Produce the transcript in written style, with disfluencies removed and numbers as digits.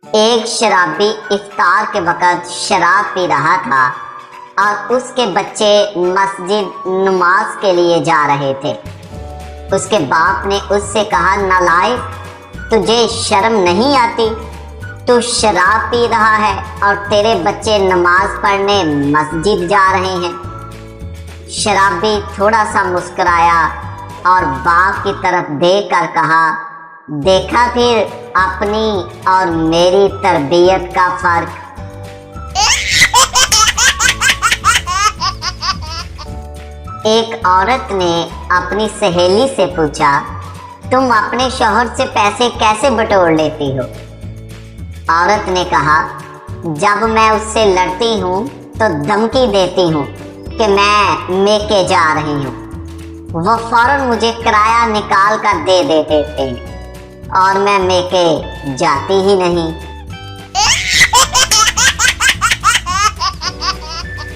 ایک شرابی افطار کے وقت شراب پی رہا تھا اور اس کے بچے مسجد نماز کے لیے جا رہے تھے۔ اس کے باپ نے اس سے کہا، نالائق، تجھے شرم نہیں آتی؟ تو شراب پی رہا ہے اور تیرے بچے نماز پڑھنے مسجد جا رہے ہیں۔ شرابی تھوڑا سا مسکرایا اور باپ کی طرف دیکھ کر کہا، دیکھا پھر اپنی اور میری تربیت کا فرق۔ ایک عورت نے اپنی سہیلی سے پوچھا، تم اپنے شوہر سے پیسے کیسے بٹور لیتی ہو؟ عورت نے کہا، جب میں اس سے لڑتی ہوں تو دھمکی دیتی ہوں کہ میں میکے جا رہی ہوں، وہ فوراً مجھے کرایہ نکال کر دے دیتے تھے اور میں میکے جاتی ہی نہیں۔